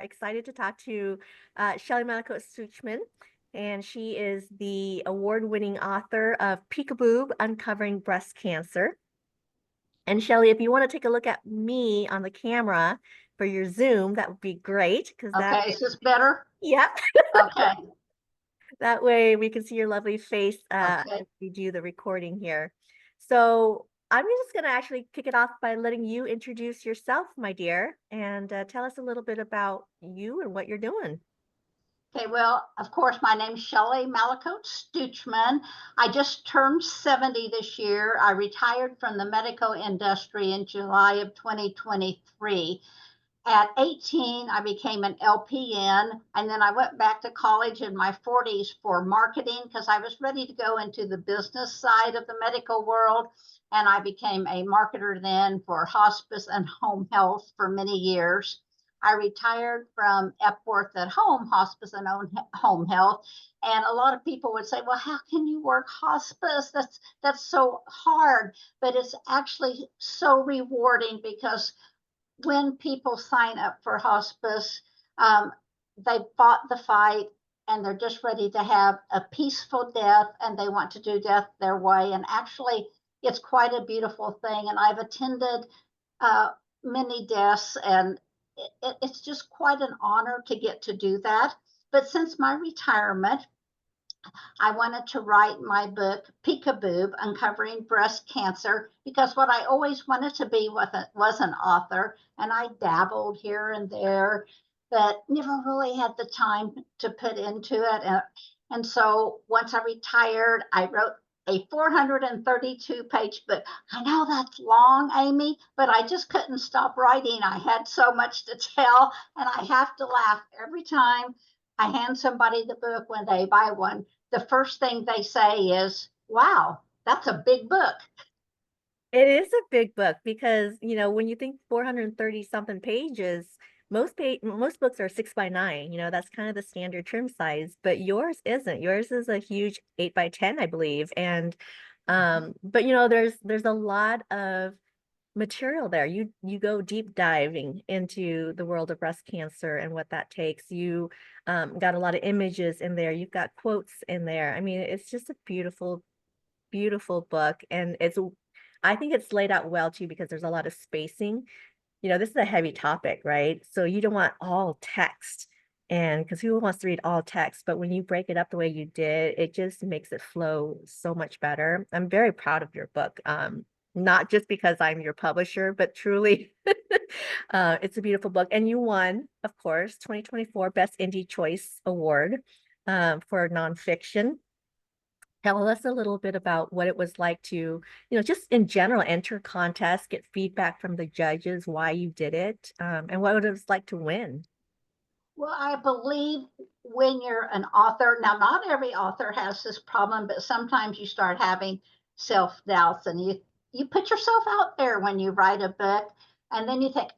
excited to talk to Shelley Malicote Stutchman, and she is the award-winning author of PEEK-A-BOOB, Uncovering Breast Cancer. And Shelley, if you want to take a look at me on the camera for your Zoom, that would be great because that, Okay, is this better? yep, Okay, that way we can see your lovely face okay. as we do the recording here. So I'm just going to actually kick it off by letting you introduce yourself, my dear, and tell us a little bit about you and what you're doing. Okay, well, of course, my name's Shelley Malicote Stutchman. I just turned 70 this year. I retired from the medical industry in July of 2023. At 18, I became an LPN, and then I went back to college in my 40s for marketing because I was ready to go into the business side of the medical world. And I became a marketer then for hospice and home health for many years. I retired from Epworth at Home Hospice and Home Health, and a lot of people would say, "Well, how can you work hospice? That's so hard." But it's actually so rewarding because when people sign up for hospice, they fought the fight and they're just ready to have a peaceful death and they want to do death their way. And actually, it's quite a beautiful thing. And I've attended uh, many deaths, and it's just quite an honor to get to do that. But since my retirement, I wanted to write my book, PEEK-A-BOOB, Uncovering Breast Cancer, because what I always wanted to be was an author, and I dabbled here and there, but never really had the time to put into it. And so once I retired, I wrote a 432-page book. I know that's long, Amy, but I just couldn't stop writing. I had so much to tell, and I have to laugh every time I hand somebody the book when they buy one. The first thing they say is, "Wow, that's a big book." It is a big book because, when you think 430 something pages, most books are 6 by 9, that's kind of the standard trim size, but yours isn't. Yours is a huge 8 by 10, I believe. And but there's a lot of material there. You go deep diving into the world of breast cancer and what that takes. You got a lot of images in there. You've got quotes in there. I mean, it's just a beautiful, beautiful book, and I think it's laid out well too because there's a lot of spacing. This is a heavy topic, right? So you don't want all text, and because who wants to read all text? But when you break it up the way you did, it just makes it flow so much better. I'm very proud of your book. Not just because I'm your publisher, but truly, it's a beautiful book. And you won, of course, 2024 Best Indie Choice Award for nonfiction. Tell us a little bit about what it was like to, just in general, enter contests, get feedback from the judges, why you did it, and what it was like to win. Well, I believe when you're an author, now not every author has this problem, but sometimes you start having self-doubts and you put yourself out there when you write a book, and then you think,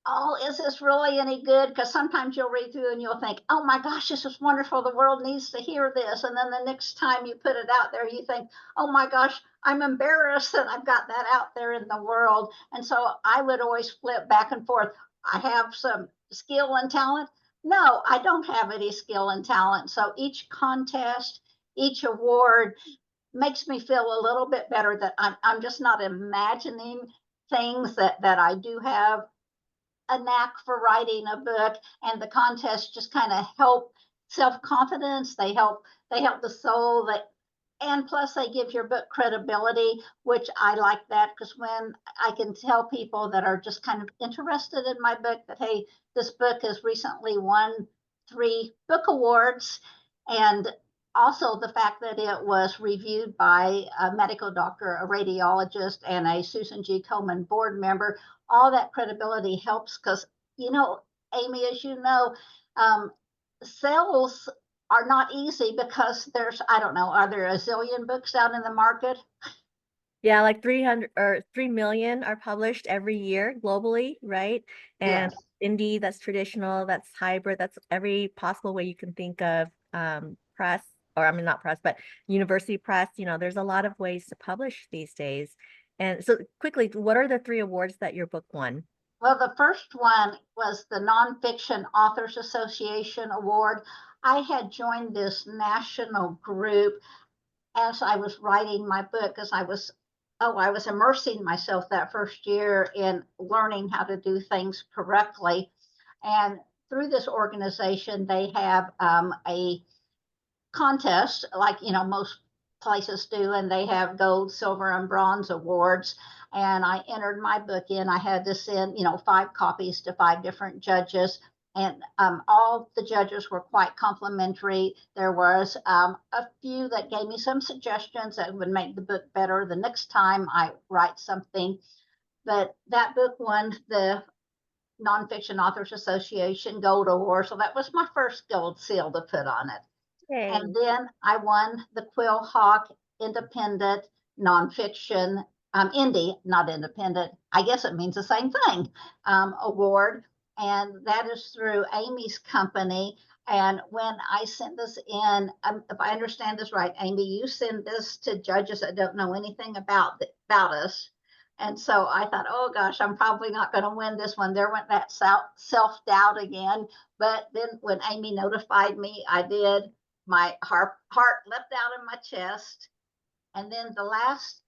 "Oh, is this really any good?" Because sometimes you'll read through and you'll think, "Oh my gosh, this is wonderful. The world needs to hear this." And then the next time you put it out there, you think, "Oh my gosh, I'm embarrassed that I've got that out there in the world." And so I would always flip back and forth. I have some skill and talent. No, I don't have any skill and talent. So each contest, each award makes me feel a little bit better that I'm just not imagining things, that I do have a knack for writing a book, and the contests just kind of help self-confidence. They help the soul, that and plus they give your book credibility, which I like that, because when I can tell people that are just kind of interested in my book that, hey, this book has recently won 3 book awards, and also the fact that it was reviewed by a medical doctor, a radiologist, and a Susan G. Komen board member, all that credibility helps because, Amy, as you know, sales are not easy because there's, I don't know, are there a zillion books out in the market? Yeah, like 300 or 3 million are published every year globally, right? And Yes. indie, that's traditional, that's hybrid, that's every possible way you can think of, press, or I mean, not press, but university press. There's a lot of ways to publish these days. And so quickly, what are the 3 awards that your book won? Well, the first one was the Nonfiction Authors Association Award. I had joined this national group as I was writing my book, because I was immersing myself that first year in learning how to do things correctly. And through this organization, they have a contest, like most places do, and they have gold, silver, and bronze awards. And I entered my book in. I had to send 5 copies to 5 different judges, and all the judges were quite complimentary. There was a few that gave me some suggestions that would make the book better the next time I write something. But that book won the Nonfiction Authors Association Gold Award, so that was my first gold seal to put on it. And Yay. then I won the Quill Hawk Independent Nonfiction, Indie, not independent, I guess it means the same thing, award. And that is through Amy's company. And when I sent this in, if I understand this right, Amy, you send this to judges that don't know anything about us. And so I thought, oh gosh, I'm probably not going to win this one. There went that self doubt again. But then when Amy notified me, I did. My heart leapt out of my chest. And then the last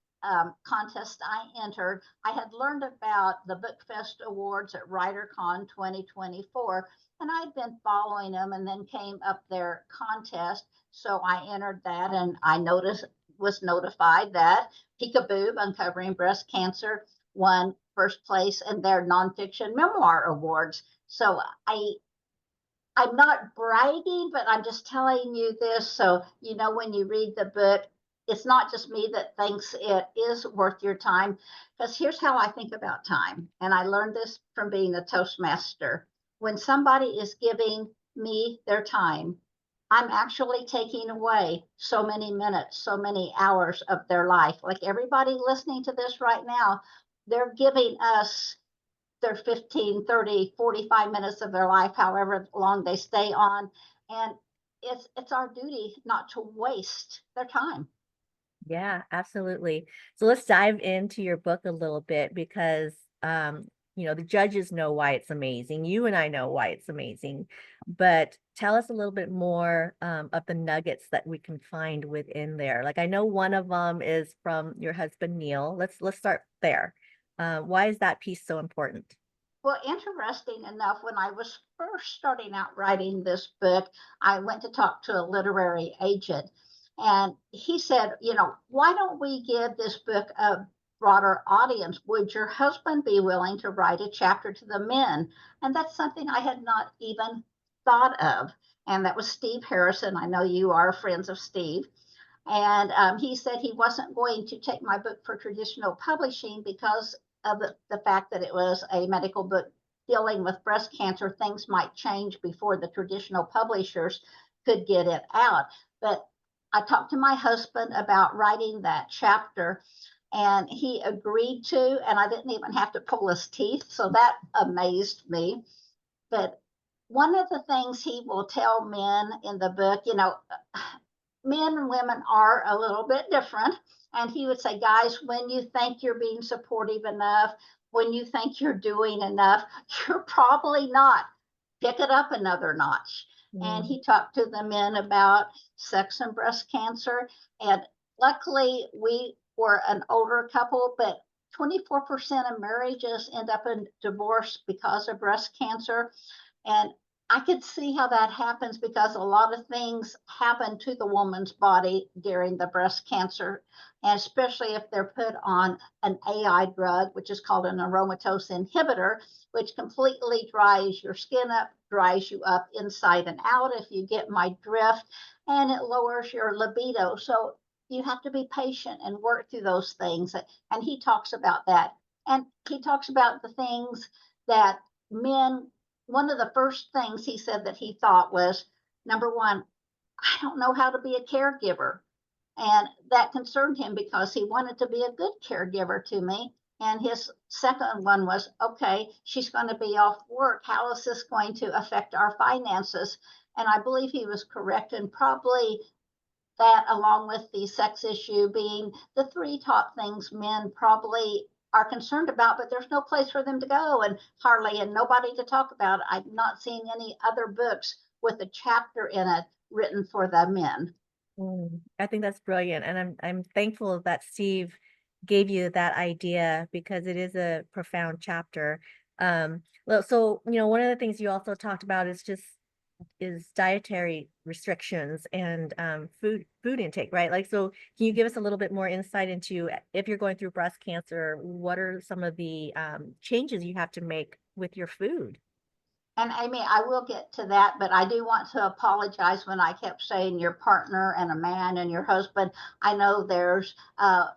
contest I entered, I had learned about the Book Fest Awards at WriterCon 2024, and I'd been following them, and then came up their contest. So I entered that, and I was notified that PEEK-A-BOOB, Uncovering Breast Cancer, won first place in their nonfiction memoir awards. So I'm not bragging, but I'm just telling you this. So, when you read the book, it's not just me that thinks it is worth your time. Because here's how I think about time. And I learned this from being a Toastmaster. When somebody is giving me their time, I'm actually taking away so many minutes, so many hours of their life. Like everybody listening to this right now, they're giving us their 15, 30, 45 minutes of their life, however long they stay on. And it's our duty not to waste their time. Yeah, absolutely. So let's dive into your book a little bit because the judges know why it's amazing. You and I know why it's amazing. But tell us a little bit more of the nuggets that we can find within there. Like I know one of them is from your husband Neil. Let's start there. Why is that piece so important? Well, interesting enough, when I was first starting out writing this book, I went to talk to a literary agent, and he said, why don't we give this book a broader audience? Would your husband be willing to write a chapter to the men? And that's something I had not even thought of. And that was Steve Harrison. I know you are friends of Steve. And he said he wasn't going to take my book for traditional publishing because of the fact that it was a medical book dealing with breast cancer. Things might change before the traditional publishers could get it out. But I talked to my husband about writing that chapter, and he agreed to, and I didn't even have to pull his teeth. So that amazed me. But one of the things he will tell men in the book, men and women are a little bit different. And he would say, guys, when you think you're being supportive enough, when you think you're doing enough, you're probably not. Pick it up another notch. And Mm, he talked to the men about sex and breast cancer. And luckily, we were an older couple, but 24% of marriages end up in divorce because of breast cancer. And I could see how that happens because a lot of things happen to the woman's body during the breast cancer, and especially if they're put on an AI drug, which is called an aromatase inhibitor, which completely dries your skin up, dries you up inside and out, if you get my drift, and it lowers your libido. So you have to be patient and work through those things. And he talks about that. And he talks about the things that men, one of the first things he said that he thought was, number one, I don't know how to be a caregiver. And that concerned him because he wanted to be a good caregiver to me. And his second one was, okay, she's going to be off work. How is this going to affect our finances? And I believe he was correct. And probably that, along with the sex issue, being the 3 top things men probably are concerned about, but there's no place for them to go and hardly and nobody to talk about. I'm not seeing any other books with a chapter in it written for the men. I think that's brilliant, and I'm thankful that Steve gave you that idea because it is a profound chapter. So one of the things you also talked about is dietary restrictions and food intake, right? Like, so can you give us a little bit more insight into if you're going through breast cancer, what are some of the changes you have to make with your food? And Amy, I will get to that, but I do want to apologize when I kept saying your partner and a man and your husband. I know there's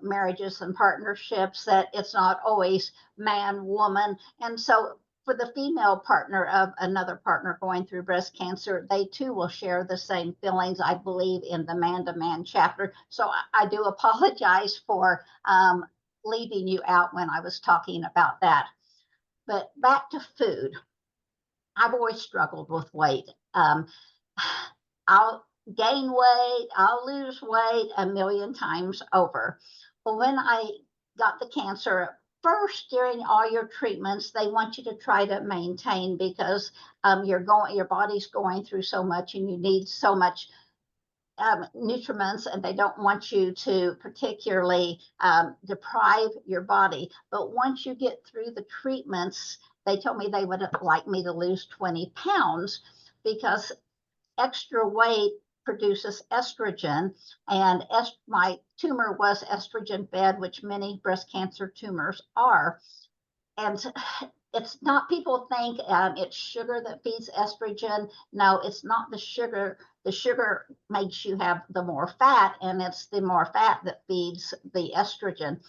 marriages and partnerships that it's not always man, woman. And so for the female partner of another partner going through breast cancer, they too will share the same feelings, I believe, in the man to man chapter. So I do apologize for leaving you out when I was talking about that. But back to food. I've always struggled with weight. I'll gain weight, I'll lose weight a million times over. But when I got the cancer, first during all your treatments, they want you to try to maintain because your body's going through so much and you need so much nutriments, and they don't want you to particularly deprive your body. But once you get through the treatments, they told me they would like me to lose 20 pounds because extra weight produces estrogen, and my tumor was estrogen fed, which many breast cancer tumors are. And it's not, people think it's sugar that feeds estrogen. No, it's not the sugar. The sugar makes you have the more fat, and it's the more fat that feeds the estrogen.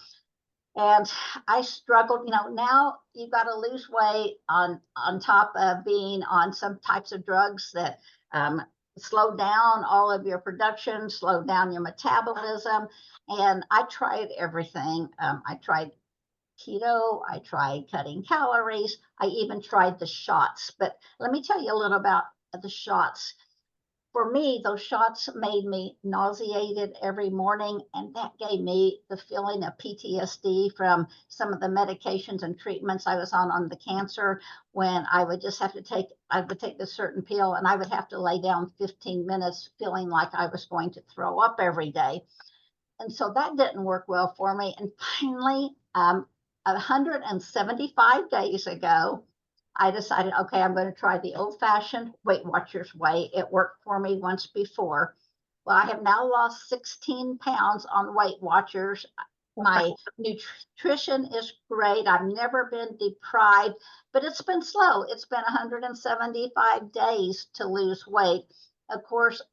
And I struggled, now you've got to lose weight on top of being on some types of drugs that slow down all of your production, slow down your metabolism. And I tried everything. I tried keto, I tried cutting calories, I even tried the shots. But let me tell you a little about the shots. For me, those shots made me nauseated every morning, and that gave me the feeling of PTSD from some of the medications and treatments I was on the cancer. When I would just have to I would take this certain pill, and I would have to lay down 15 minutes feeling like I was going to throw up every day. And so that didn't work well for me. And finally, 175 days ago, I decided, okay, I'm going to try the old fashioned Weight Watchers way. It worked for me once before. Well, I have now lost 16 pounds on Weight Watchers. My nutrition is great. I've never been deprived, but it's been slow. It's been 175 days to lose weight. Of course,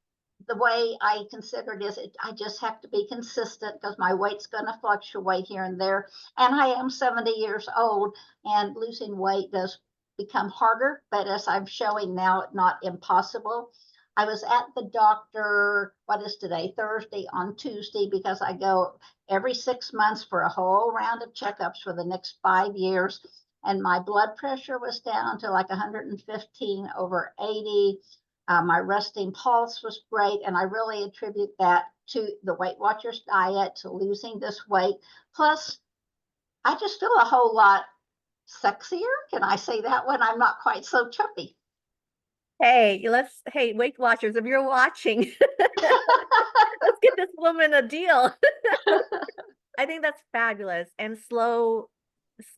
the way I considered is I just have to be consistent because my weight's going to fluctuate here and there. And I am 70 years old, and losing weight does become harder, but as I'm showing now, not impossible. I was at the doctor, what is today, Thursday, on Tuesday, because I go every 6 months for a whole round of checkups for the next 5 years. And my blood pressure was down to like 115 over 80. My resting pulse was great, and I really attribute that to the Weight Watchers diet, to losing this weight. Plus, I just feel a whole lot sexier. Can I say that when I'm not quite so chubby? Hey, Weight Watchers, if you're watching, let's get this woman a deal. I think that's fabulous. And slow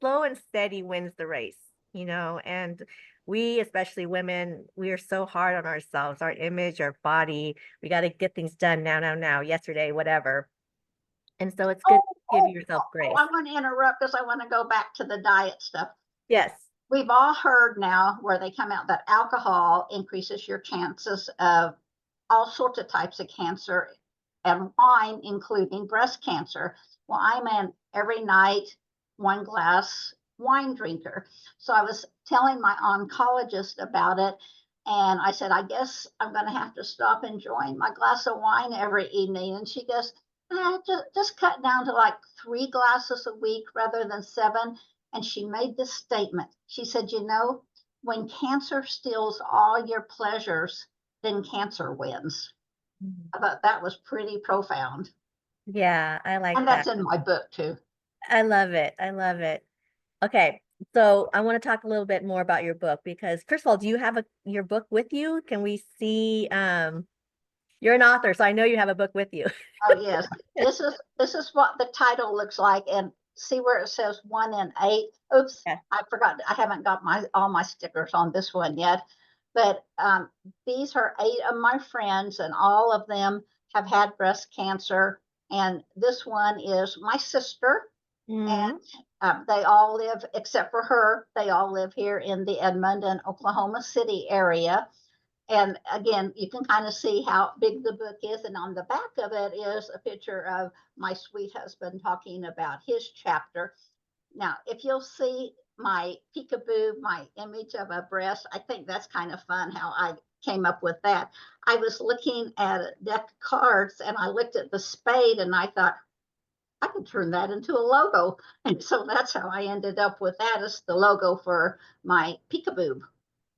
and steady wins the race, and we, especially women, we are so hard on ourselves, our image, our body. We got to get things done now, yesterday, whatever. And so it's good Oh, to give yourself grace. I want to interrupt because I want to go back to the diet stuff. Yes. We've all heard now where they come out that alcohol increases your chances of all sorts of types of cancer, and wine, including breast cancer. Well, I'm an every night 1 glass wine drinker. So I was telling my oncologist about it, and I said, I guess I'm going to have to stop enjoying my glass of wine every evening. And she goes, just cut down to like 3 glasses a week rather than 7. And she made this statement. She said, when cancer steals all your pleasures, then cancer wins. I thought that was pretty profound. Yeah, I like And that. that's in my book too. I love it. I love it. Okay. So I want to talk a little bit more about your book because first of all, do you have your book with you? Can we see you're an author, so I know you have a book with you. Oh yes, this is what the title looks like, and see where it says 1 and 8. Oops, Yeah. I forgot. I haven't got my all my stickers on this one yet, but these are 8 of my friends, and all of them have had breast cancer. And this one is my sister, Mm, and they all live, except for her, they all live here in the Edmond and Oklahoma City area. And again, you can kind of see how big the book is. And on the back of it is a picture of my sweet husband talking about his chapter. Now, if you'll see my peekaboo, my image of a breast, I think that's kind of fun how I came up with that. I was looking at a deck of cards and I looked at the spade and I thought, I could turn that into a logo. And so that's how I ended up with that as the logo for my peekaboo.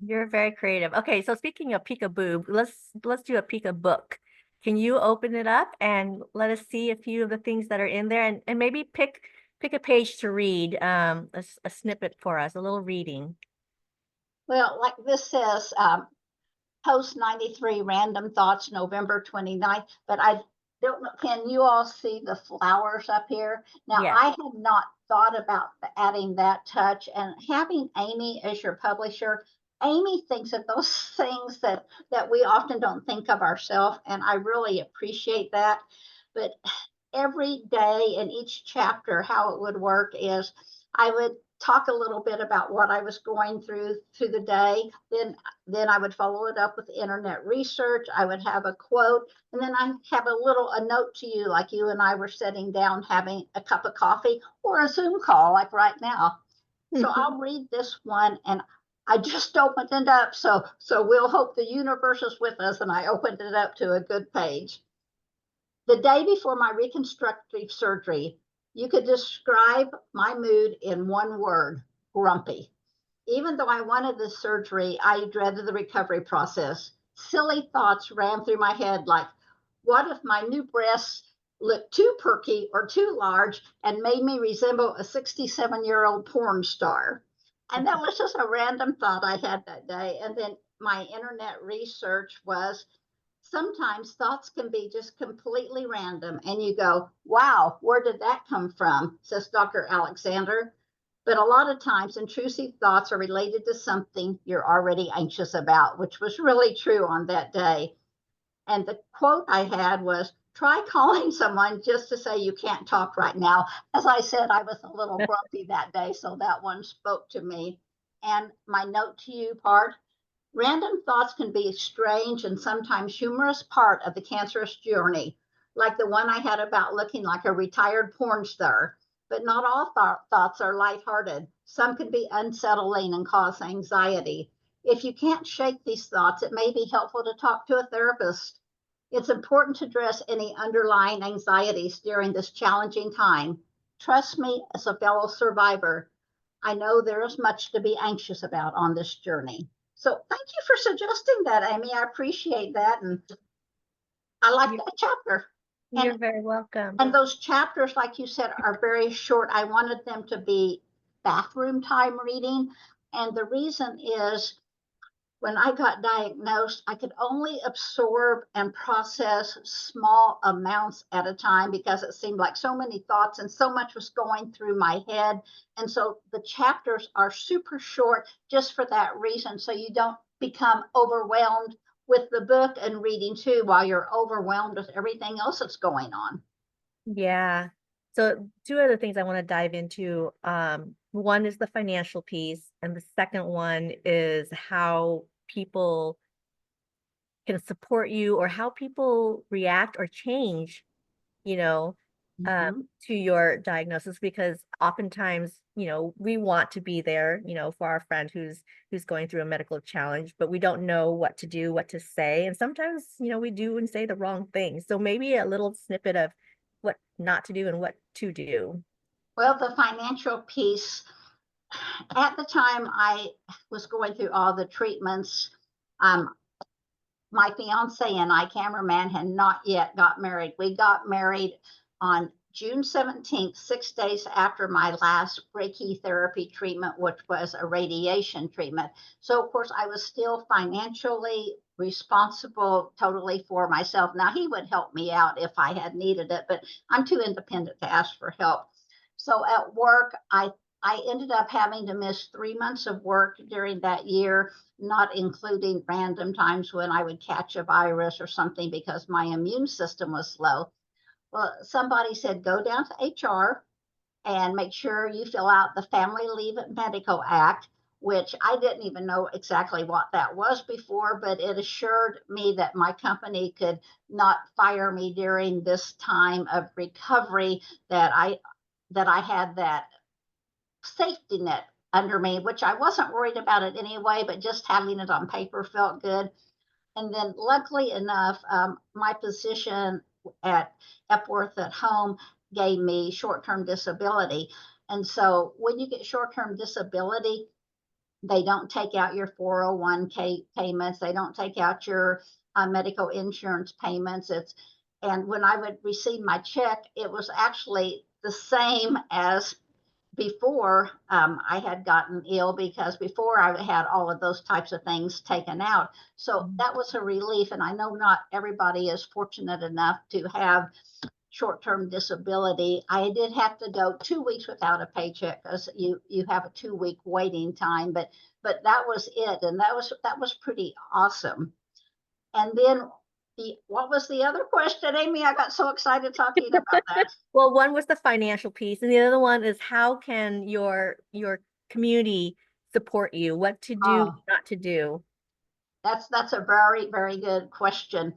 you're very creative. Okay, so speaking of peek-a-boob, let's do a peek-a-book. Can you open it up and let us see a few of the things that are in there and maybe pick a page to read, a snippet for us, a little reading. Well, like this says, post 93 random thoughts November 29th, but I don't know, can you all see the flowers up here? Now, Yes. I had not thought about adding that touch, and having Amy as your publisher, Amy thinks of those things that we often don't think of ourselves, and I really appreciate that. But every day in each chapter, how it would work is I would talk a little bit about what I was going through the day. Then I would follow it up with internet research. I would have a quote, and then I have a note to you, like you and I were sitting down having a cup of coffee or a Zoom call, like right now. So I'll read this one, and I just opened it up. So we'll hope the universe is with us, and I opened it up to a good page. The day before my reconstructive surgery, you could describe my mood in one word: grumpy. Even though I wanted the surgery, I dreaded the recovery process. Silly thoughts ran through my head like, what if my new breasts looked too perky or too large and made me resemble a 67-year-old porn star? And that was just a random thought I had that day. And then my internet research was, sometimes thoughts can be just completely random and you go, wow, where did that come from, says Dr. Alexander. But a lot of times intrusive thoughts are related to something you're already anxious about, which was really true on that day. And the quote I had was, try calling someone just to say you can't talk right now. As I said, I was a little grumpy that day, so that one spoke to me. And my note to you part: random thoughts can be a strange and sometimes humorous part of the cancerous journey, like the one I had about looking like a retired porn star. But not all thoughts are lighthearted. Some can be unsettling and cause anxiety. If you can't shake these thoughts, it may be helpful to talk to a therapist. It's important to address any underlying anxieties during this challenging time. Trust me, as a fellow survivor, I know there is much to be anxious about on this journey. So thank you for suggesting that, Amy. I appreciate that. And I like You're, that chapter. And you're very welcome. and those chapters, like you said, are very short. I wanted them to be bathroom time reading. And the reason is, when I got diagnosed, I could only absorb and process small amounts at a time because it seemed like so many thoughts and so much was going through my head. And so the chapters are super short just for that reason. So you don't become overwhelmed with the book and reading too while you're overwhelmed with everything else that's going on. Yeah. So two other things I want to dive into. One is the financial piece, and the second one is how people can support you or how people react or change, you know, Mm-hmm. to your diagnosis because oftentimes, we want to be there, for our friend who's going through a medical challenge, but we don't know what to do, what to say. And sometimes, we do and say the wrong thing. So maybe a little snippet of what not to do and what to do. Well, the financial piece, at the time I was going through all the treatments, um, my fiance and I, cameraman, had not yet got married. We got married on June 17th, 6 days after my last brachytherapy treatment, which was a radiation treatment. So, of course, I was still financially responsible totally for myself. Now, he would help me out if I had needed it, but I'm too independent to ask for help. So, at work, I ended up having to miss 3 months of work during that year, not including random times when I would catch a virus or something because my immune system was low. Well, somebody said, go down to HR and make sure you fill out the Family Leave Medical Act, which I didn't even know exactly what that was before, but it assured me that my company could not fire me during this time of recovery, that I had that safety net under me, which I wasn't worried about it anyway, but just having it on paper felt good. And then, luckily enough, my position at Epworth at Home gave me short term disability. And so, when you get short term disability, they don't take out your 401k payments, they don't take out your medical insurance payments. And when I would receive my check, it was actually the same as before I had gotten ill, because before I had all of those types of things taken out. So that was a relief. And I know not everybody is fortunate enough to have short-term disability. I did have to go 2 weeks without a paycheck because you have a 2 week waiting time, but that was it. And that was pretty awesome. And then what was the other question, Amy? I got so excited talking about that. Well, one was the financial piece, and the other one is how can your community support you? What to do, Oh, not to do. that's a very, very good question.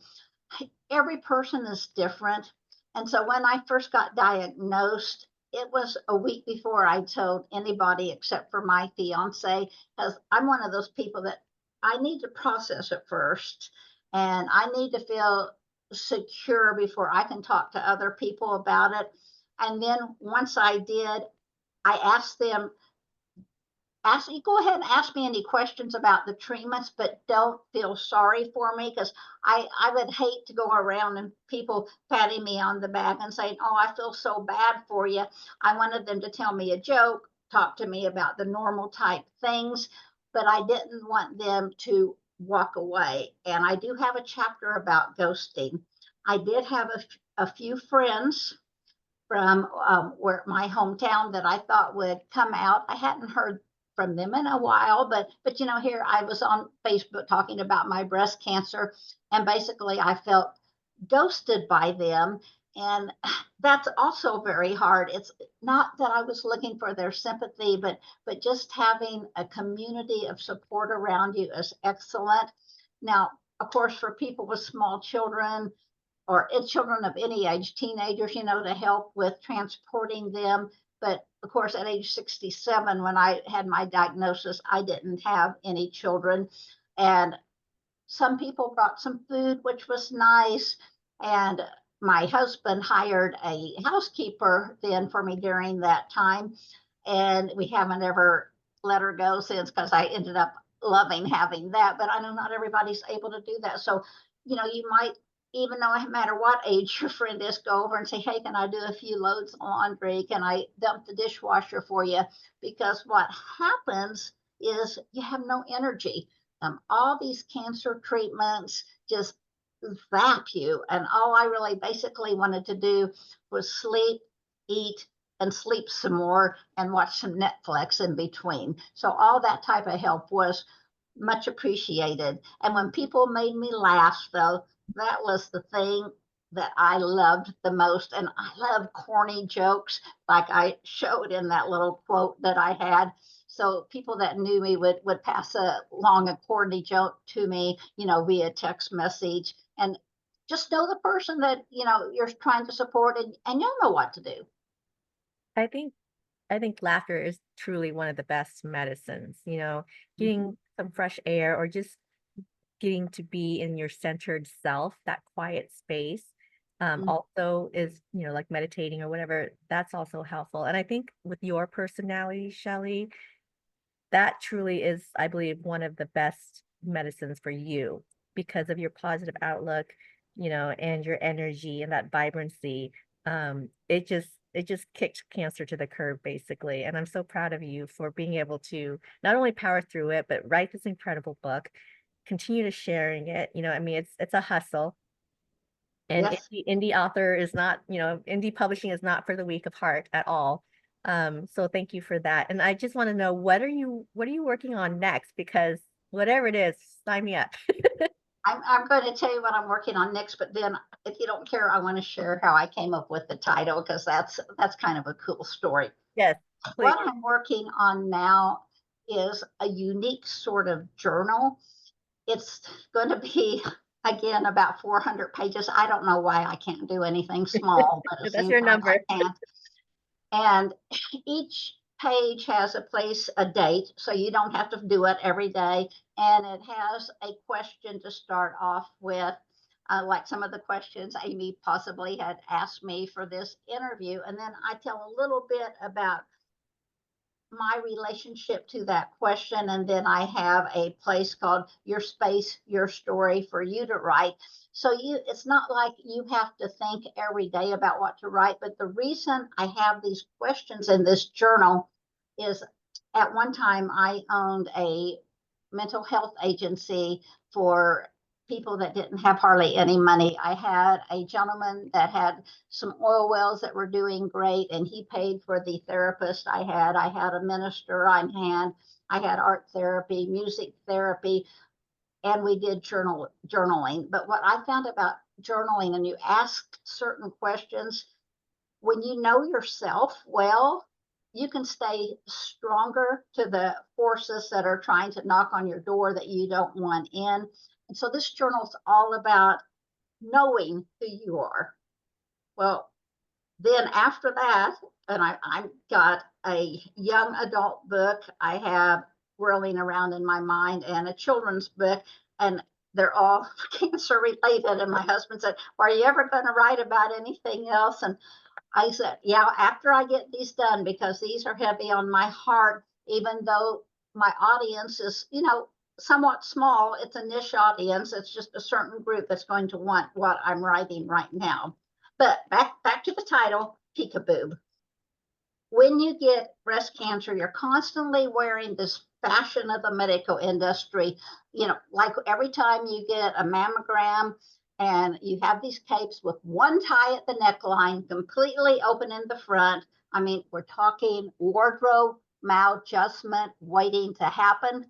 Every person is different. And so when I first got diagnosed, it was a week before I told anybody except for my fiance, because I'm one of those people that I need to process it first. And I need to feel secure before I can talk to other people about it. And then once I did, I asked them, you go ahead and ask me any questions about the treatments, but don't feel sorry for me, because I would hate to go around and people patting me on the back and saying, oh, I feel so bad for you. I wanted them to tell me a joke, talk to me about the normal type things, but I didn't want them to walk away. And I do have a chapter about ghosting. I did have a few friends from where my hometown that I thought would come out. I hadn't heard from them in a while, but here I was on Facebook talking about my breast cancer, and basically I felt ghosted by them. And that's also very hard. It's not that I was looking for their sympathy, but just having a community of support around you is excellent. Now, of course, for people with small children, or children of any age, teenagers, to help with transporting them. But of course, at age 67, when I had my diagnosis, I didn't have any children. And some people brought some food, which was nice. And my husband hired a housekeeper then for me during that time. And we haven't ever let her go since, because I ended up loving having that. But I know not everybody's able to do that. So, you might, even though no matter what age your friend is, go over and say, hey, can I do a few loads of laundry? Can I dump the dishwasher for you? Because what happens is you have no energy. All these cancer treatments just zap you. And all I really basically wanted to do was sleep, eat, and sleep some more and watch some Netflix in between. So all that type of help was much appreciated. And when people made me laugh, though, that was the thing that I loved the most. And I love corny jokes, like I showed in that little quote that I had. So people that knew me would pass along a corny joke to me, via text message. And just know the person that, you're trying to support, and you'll know what to do. I think I think laughter is truly one of the best medicines, Mhm. getting some fresh air or just getting to be in your centered self, that quiet space, Mhm. also is, like meditating or whatever, that's also helpful. And I think with your personality, Shelley, that truly is, I believe, one of the best medicines for you because of your positive outlook, and your energy and that vibrancy. It just kicked cancer to the curb basically. And I'm so proud of you for being able to not only power through it, but write this incredible book, continue to sharing it. I mean, it's a hustle. And Yes. indie author is not, indie publishing is not for the weak of heart at all. So thank you for that. And I just want to know, what are you working on next? Because whatever it is, sign me up. I'm going to tell you what I'm working on next, but then if you don't care, I want to share how I came up with the title because that's kind of a cool story. Yes, please. What I'm working on now is a unique sort of journal. It's going to be again about 400 pages. I don't know why I can't do anything small, but it That's seems your like I number. can't. And each page has a place, a date, so you don't have to do it every day. And it has a question to start off with, like some of the questions Amy possibly had asked me for this interview. And then I tell a little bit about my relationship to that question. And then I have a place called Your Space, Your Story for you to write. So it's not like you have to think every day about what to write. But the reason I have these questions in this journal is at one time I owned a mental health agency for people that didn't have hardly any money. I had a gentleman that had some oil wells that were doing great, and he paid for the therapist I had. I had a minister on hand. I had art therapy, music therapy, and we did journaling. But what I found about journaling, and you ask certain questions, when you know yourself well, you can stay stronger to the forces that are trying to knock on your door that you don't want in. And so this journal is all about knowing who you are. Well, then after that, and I got a young adult book I have whirling around in my mind and a children's book, and they're all cancer related. And my husband said, are you ever going to write about anything else? And I said, yeah, after I get these done, because these are heavy on my heart, even though my audience is, somewhat small. It's a niche audience. It's just a certain group that's going to want what I'm writing right now. But back to the title, PEEK-A-BOOB. When you get breast cancer, you're constantly wearing this fashion of the medical industry. Like every time you get a mammogram, and you have these capes with one tie at the neckline, completely open in the front. I mean, we're talking wardrobe maladjustment waiting to happen.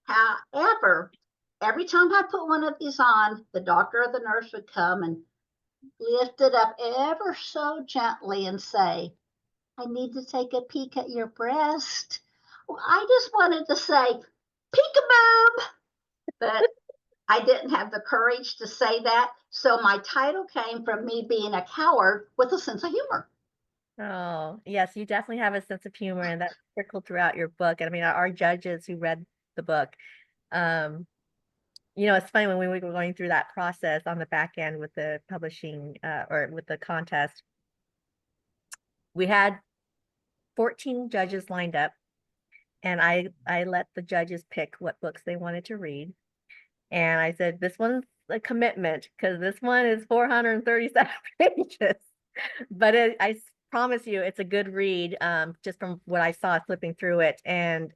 However, every time I put one of these on, the doctor or the nurse would come and lift it up ever so gently and say, I need to take a peek at your breast. Well, I just wanted to say, peek-a-boob, but I didn't have the courage to say that. So my title came from me being a coward with a sense of humor. Oh, yes, you definitely have a sense of humor, and that trickled throughout your book. And I mean, our judges who read the book, um, it's funny when we were going through that process on the back end with the publishing, or with the contest, we had 14 judges lined up, and I let the judges pick what books they wanted to read. And I said, this one's a commitment because this one is 437 pages. But I promise you, it's a good read, just from what I saw flipping through it. And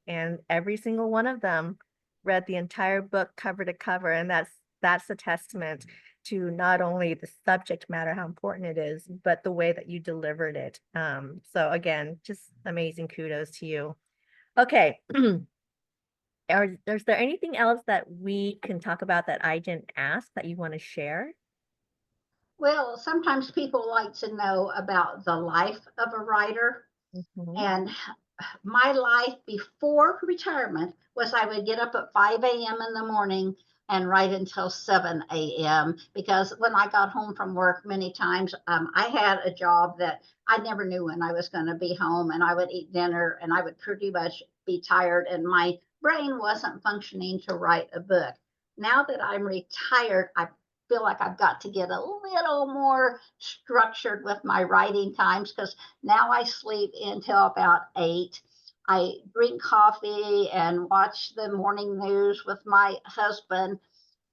every single one of them read the entire book cover to cover. And that's a testament to not only the subject matter, how important it is, but the way that you delivered it. So again, just amazing kudos to you. Okay. Is there anything else that we can talk about that I didn't ask that you want to share? Well, sometimes people like to know about the life of a writer. Mhm. And my life before retirement was I would get up at 5 a.m. in the morning and write until 7 a.m. because when I got home from work, many times I had a job that I never knew when I was going to be home, and I would eat dinner and I would pretty much be tired, and my brain wasn't functioning to write a book. Now that I'm retired, I feel like I've got to get a little more structured with my writing times because now I sleep until about 8. I drink coffee and watch the morning news with my husband.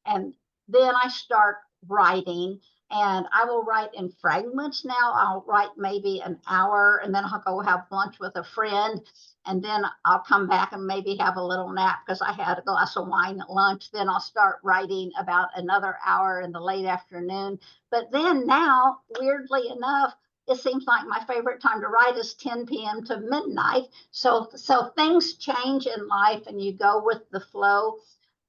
And then I start writing. And I will write in fragments now. I'll write maybe an hour and then I'll go have lunch with a friend. And then I'll come back and maybe have a little nap because I had a glass of wine at lunch. Then I'll start writing about another hour in the late afternoon. But then now, weirdly enough, it seems like my favorite time to write is 10 p.m. to midnight. So things change in life and you go with the flow.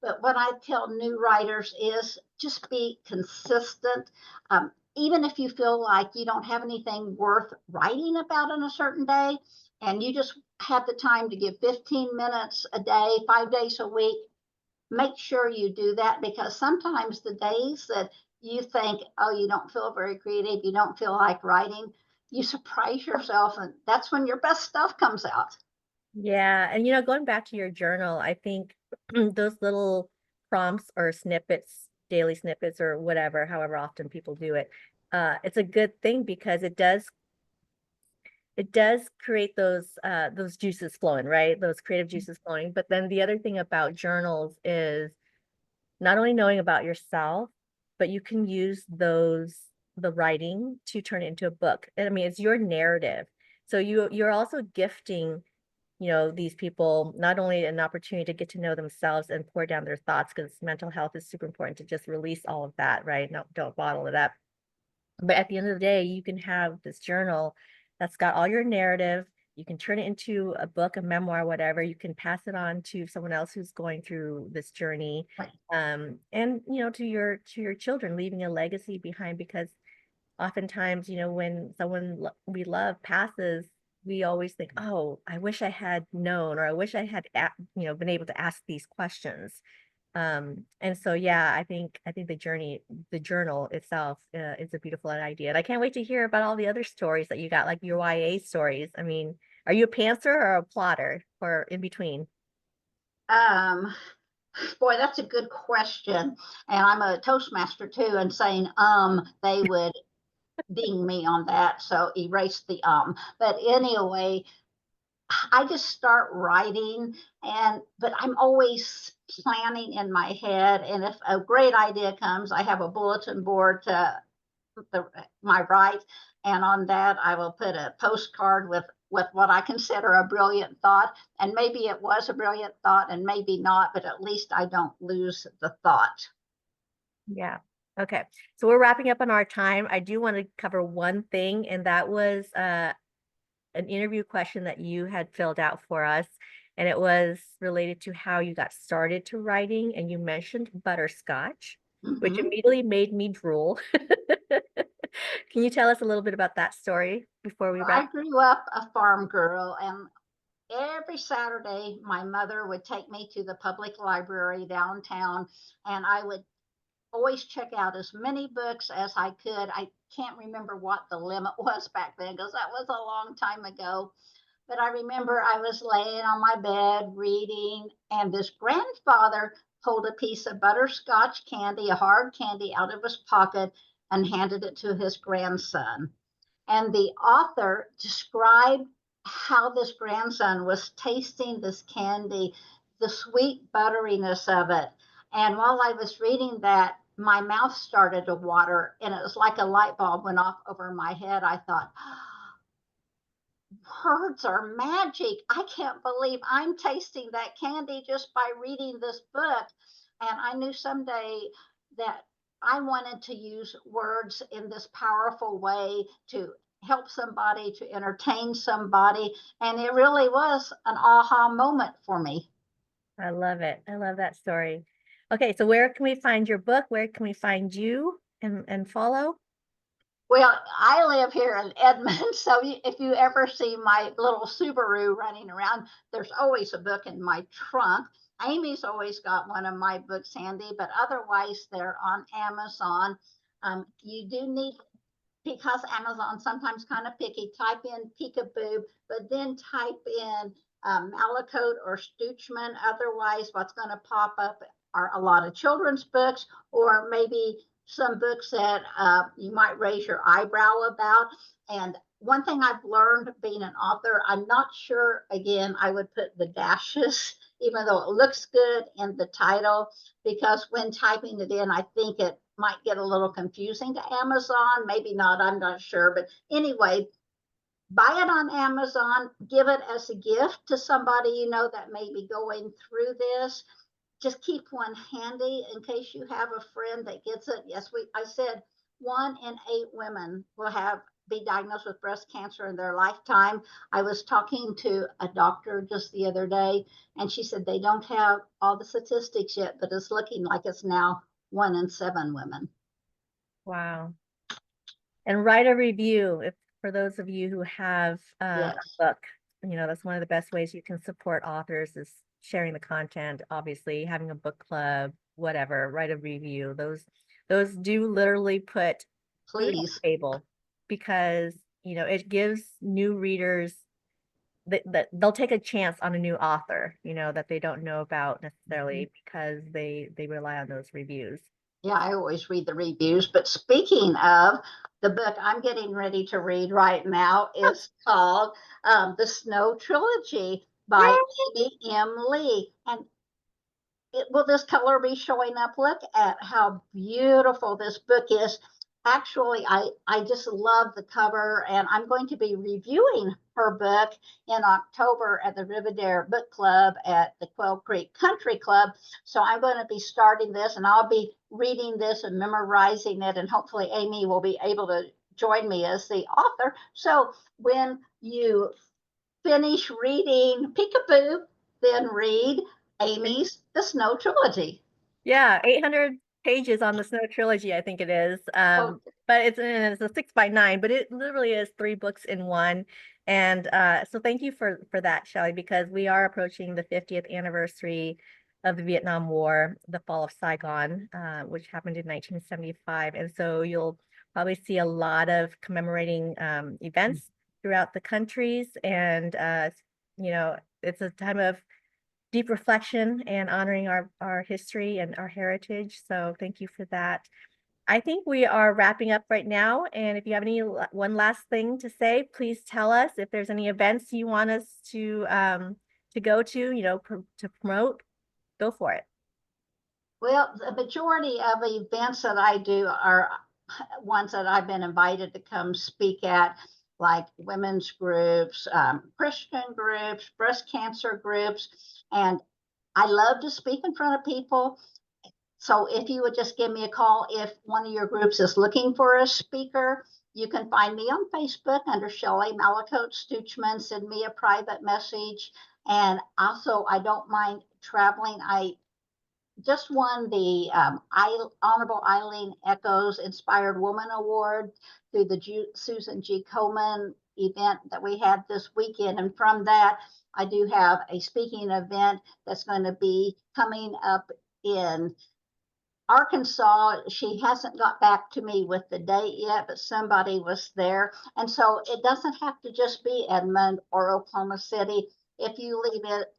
But what I tell new writers is just be consistent. Even if you feel like you don't have anything worth writing about in a certain day, and you just have the time to give 15 minutes a day, 5 days a week, make sure you do that, because sometimes the days that you think, oh, you don't feel very creative, you don't feel like writing, you surprise yourself, and that's when your best stuff comes out. Yeah, and you know, going back to your journal, I think those little prompts or snippets, daily snippets or whatever, however often people do it, it's a good thing because it does create those juices flowing, right? Those creative juices flowing. But then the other thing about journals is not only knowing about yourself, but you can use the writing to turn it into a book. And I mean, it's your narrative. So you're also gifting, these people not only an opportunity to get to know themselves and pour down their thoughts, because mental health is super important to just release all of that, right? No, don't bottle it up. But at the end of the day, you can have this journal that's got all your narrative. You can turn it into a book, a memoir, whatever. You can pass it on to someone else who's going through this journey. Right. And to your children, leaving a legacy behind, because oftentimes, when someone we love passes, we always think, oh, I wish I had known, or I wish I had, been able to ask these questions. And so, yeah, I think the journal itself, is a beautiful idea. And I can't wait to hear about all the other stories that you got, like your YA stories. I mean, are you a pantser or a plotter, or in between? Um, Boy, that's a good question. And I'm a Toastmaster too, and saying they would ding me on that. So erase the But anyway, I just start writing, but I'm always planning in my head. And if a great idea comes, I have a bulletin board to my right, and on that I will put a postcard with what I consider a brilliant thought. And maybe it was a brilliant thought, and maybe not, but at least I don't lose the thought. Yeah. Okay. So we're wrapping up on our time. I do want to cover one thing, and that was an interview question that you had filled out for us. And it was related to how you got started to writing. And you mentioned butterscotch, which Mm-hmm. immediately made me drool. Can you tell us a little bit about that story before we Well, wrap? I grew up a farm girl, and every Saturday my mother would take me to the public library downtown, and I would always check out as many books as I could. I can't remember what the limit was back then because that was a long time ago. But I remember I was laying on my bed reading, and this grandfather pulled a piece of butterscotch candy, a hard candy, out of his pocket and handed it to his grandson. And the author described how this grandson was tasting this candy, the sweet butteriness of it. And while I was reading that, my mouth started to water, and it was like a light bulb went off over my head. I thought, words are magic. I can't believe I'm tasting that candy just by reading this book. And I knew someday that I wanted to use words in this powerful way to help somebody, to entertain somebody. And it really was an aha moment for me. I love it. I love that story. Okay, so where can we find your book? Where can we find you and follow? Well, I live here in Edmond, so if you ever see my little Subaru running around, there's always a book in my trunk. Amy's always got one of my books handy, but otherwise they're on Amazon. You do need, because Amazon sometimes kind of picky, type in PEEK-A-BOOB, but then type in Malicote or Stutchman. Otherwise, what's going to pop up are a lot of children's books, or maybe some books that you might raise your eyebrow about. And one thing I've learned being an author, I'm not sure, again, I would put the dashes, even though it looks good in the title, because when typing it in, I think it might get a little confusing to Amazon. Maybe not, I'm not sure. But anyway, buy it on Amazon, give it as a gift to somebody you know that may be going through this. Just keep one handy in case you have a friend that gets it. Yes, I said 1 in 8 women will be diagnosed with breast cancer in their lifetime. I was talking to a doctor just the other day, and she said they don't have all the statistics yet, but it's looking like it's now 1 in 7 women. Wow. And write a review if for those of you who have Yes. a book. You know, that's one of the best ways you can support authors is sharing the content, obviously, having a book club, whatever, write a review. Those do literally put food on Please. the table because, you know, it gives new readers that they'll take a chance on a new author, you know, that they don't know about necessarily because they rely on those reviews. Yeah, I always read the reviews. But speaking of, the book I'm getting ready to read right now is called The Snow Trilogy by Yay! Amy M. Lee. And will this color be showing up? Look at how beautiful this book is. Actually, I just love the cover, and I'm going to be reviewing her book in October at the Riverdale Book Club at the Quell Creek Country Club. So I'm going to be starting this, and I'll be reading this and memorizing it, and hopefully Amy will be able to join me as the author. So when you finish reading PEEK-A-BOOB, then read Amy's The Snow Trilogy. Yeah, 800 pages on the Snow Trilogy, I think it is. Oh, But it's a 6 by 9, but it literally is 3 books in one. And so thank you for that, Shelley, because we are approaching the 50th anniversary of the Vietnam War, the fall of Saigon, which happened in 1975. And so you'll probably see a lot of commemorating events throughout the countries. And you know, it's a time of deep reflection and honoring our history and our heritage. So thank you for that. I think we are wrapping up right now. And if you have one last thing to say, please tell us if there's any events you want us to go to, you know, to promote, go for it. well, the majority of events that I do are ones that I've been invited to come speak at, like women's groups, Christian groups, breast cancer groups. And I love to speak in front of people. So if you would just give me a call if one of your groups is looking for a speaker, you can find me on Facebook under Shelley Malicote Stutchman. Send me a private message. And also, I don't mind traveling. I just won the Honorable Eileen Echoes Inspired Woman Award through the Susan G. Komen event that we had this weekend. And from that, I do have a speaking event that's going to be coming up in Arkansas. She hasn't got back to me with the date yet, but somebody was there. And so it doesn't have to just be Edmond or Oklahoma City. If you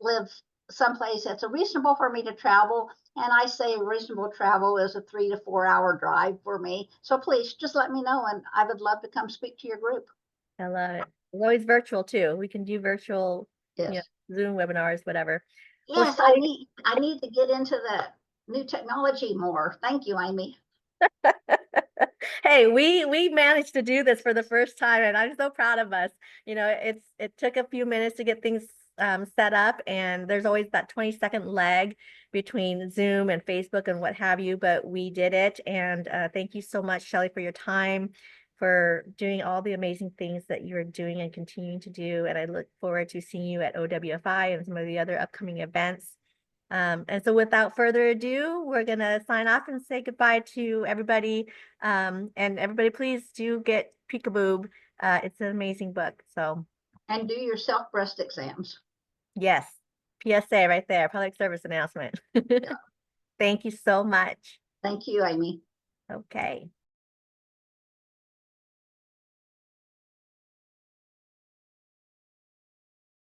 live someplace that's reasonable for me to travel, and I say reasonable travel is a 3 to 4 hour drive for me. So please just let me know, and I would love to come speak to your group. I love it. It's always virtual too. We can do virtual, you know, Yes. Zoom webinars, whatever. Well, Yes, Shelley, I need to get into the new technology more. Thank you, Amy. hey, we managed to do this for the first time, and I'm so proud of us. You know, it took a few minutes to get things set up, and there's always that 20-second lag between Zoom and Facebook and what have you, but we did it. And thank you so much, Shelley, for your time, for doing all the amazing things that you're doing and continuing to do. And I look forward to seeing you at OWFI and some of the other upcoming events. And so without further ado, we're going to sign off and say goodbye to everybody. And everybody, please do get PEEK-A-BOOB. It's an amazing book. So And do your self breast exams. yes, PSA right there, public service announcement. Yeah. Thank you so much. Thank you, Amy. Okay.